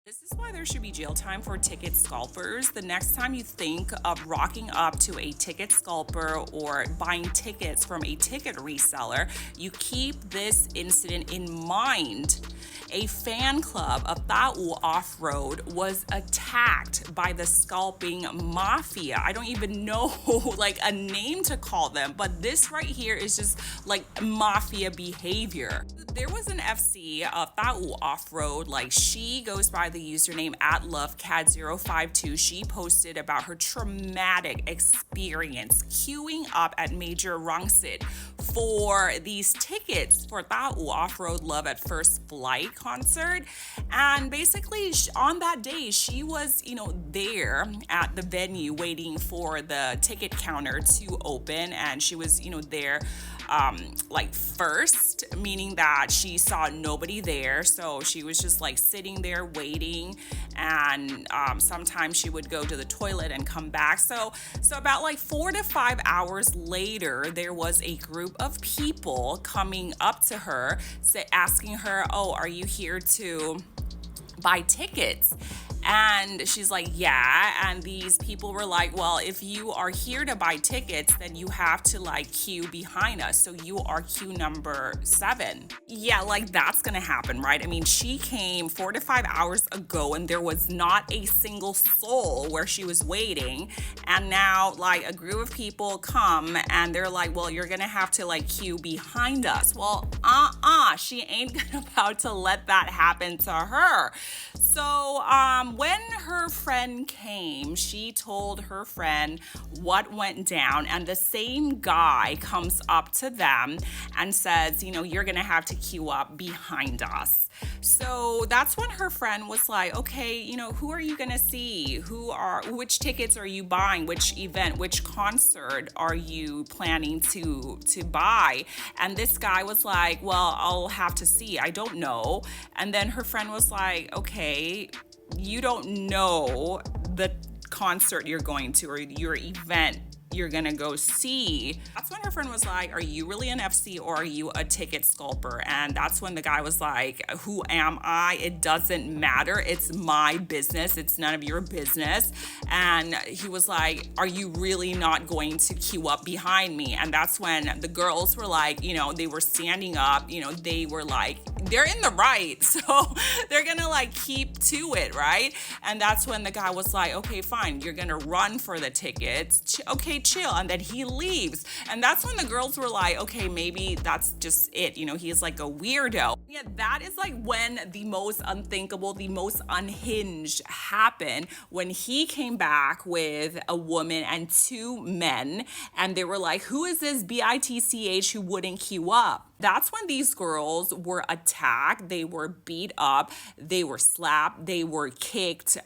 This is why there should be jail time for ticket scalpers. The next time you think of rocking up to a ticket scalper or buying tickets from a ticket reseller, you keep this incident in mind. A fan club of Ta'u Off-Road was attacked by the scalping mafia. I don't even know like a name to call them, but this right here is just like mafia behavior. There was an FC of Ta'u Off-Road, like she goes by the username at lovecad052. She posted about her traumatic experience queuing up at major Rangsit for these tickets for Ta'u Off-Road Love at First Flight concert. And basically on that day, she was, there at the venue waiting for the ticket counter to open. And she was, there first, meaning that she saw nobody there. So she was just like sitting there waiting, and sometimes she would go to the toilet and come back. So about like 4 to 5 hours later, there was a group of people coming up to her, asking her, "Oh, are you here to buy tickets?" And she's like, "Yeah." And these people were like, "Well, if you are here to buy tickets, then you have to like queue behind us. So you are queue number 7. Yeah, like that's gonna happen, right? I mean, she came 4 to 5 hours ago and there was not a single soul where she was waiting. And now like a group of people come and they're like, "Well, you're gonna have to like queue behind us." Well, she ain't about to let that happen to her. So when her friend came, she told her friend what went down, and the same guy comes up to them and says, "You're gonna have to queue up behind us." So that's when her friend was like, "Okay, who are you gonna see? Which tickets are you buying? Which event, which concert are you planning to buy?" And this guy was like, "Well, I'll have to see. I don't know." And then her friend was like, "Okay, you don't know the concert you're going to or your event you're gonna go see." That's when her friend was like, "Are you really an FC or are you a ticket scalper?" And that's when the guy was like, "Who am I? It doesn't matter. It's my business. It's none of your business." And he was like, "Are you really not going to queue up behind me?" And that's when the girls were like, they were standing up, they were like, they're in the right. So they're gonna like keep to it, right? And that's when the guy was like, "Okay, fine. You're gonna run for the tickets. Okay, chill." And then he leaves. And that's when the girls were like, "Okay, maybe that's just it. He's like a weirdo." Yeah, that is like when the most unthinkable, the most unhinged happened, when he came back with a woman and 2 men. And they were like, "Who is this bitch who wouldn't queue up?" That's when these girls were attacked. They were beat up. They were slapped. They were kicked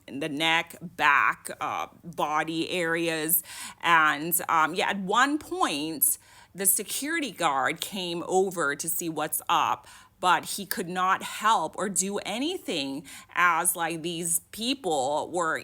in the neck, back, body areas. And at one point, the security guard came over to see what's up, but he could not help or do anything, as like these people were,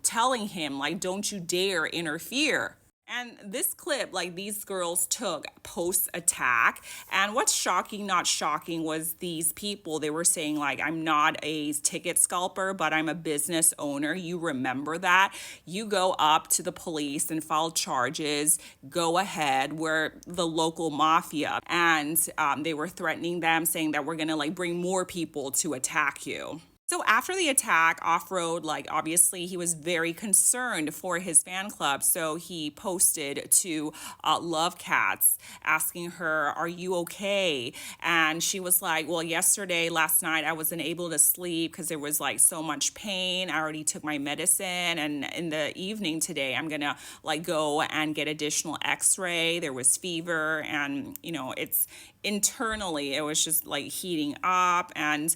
telling him like, "Don't you dare interfere." And this clip, like these girls took post-attack. And what's shocking, not shocking, was these people, they were saying like, "I'm not a ticket scalper, but I'm a business owner." You remember that? You go up to the police and file charges. Go ahead. We're the local mafia. And they were threatening them, saying that we're going to like bring more people to attack you. So after the attack, Off-Road, like obviously he was very concerned for his fan club. So he posted to Love Cats asking her, "Are you okay?" And she was like, "Well, last night I wasn't able to sleep because there was like so much pain. I already took my medicine. And in the evening today, I'm going to like go and get additional x-ray. There was fever, and it's internally, it was just like heating up, and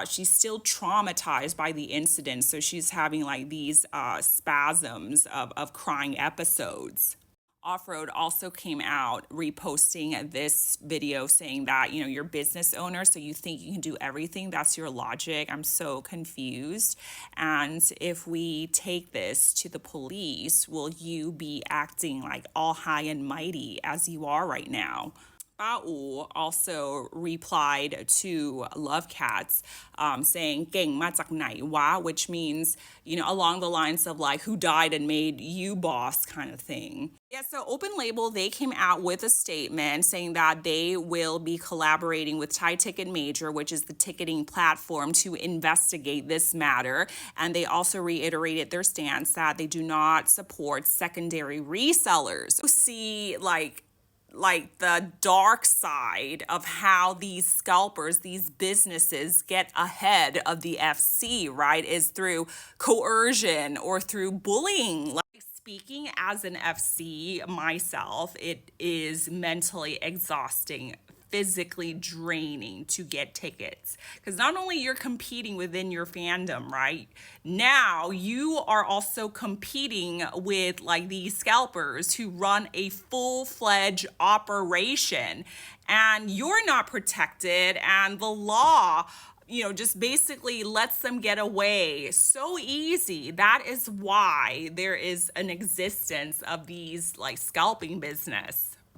she's still traumatized by the incident. So she's having like these spasms of crying episodes." Off-Road also came out reposting this video saying that, you're a business owner, so you think you can do everything. That's your logic. I'm so confused. And if we take this to the police, will you be acting like all high and mighty as you are right now? Ba Wu also replied to Love Cats, saying "เก่งมาจากไหนวะ," which means, along the lines of like, who died and made you boss kind of thing. Yeah, so Open Label, they came out with a statement saying that they will be collaborating with Thai Ticket Major, which is the ticketing platform, to investigate this matter. And they also reiterated their stance that they do not support secondary resellers. You see, like the dark side of how these scalpers, these businesses get ahead of the FC, right, is through coercion or through bullying. Like, speaking as an FC myself, it is mentally exhausting, physically draining to get tickets, because not only you're competing within your fandom, right, now you are also competing with like these scalpers who run a full-fledged operation, and you're not protected, and the law just basically lets them get away so easy. That is why there is an existence of these like scalping business.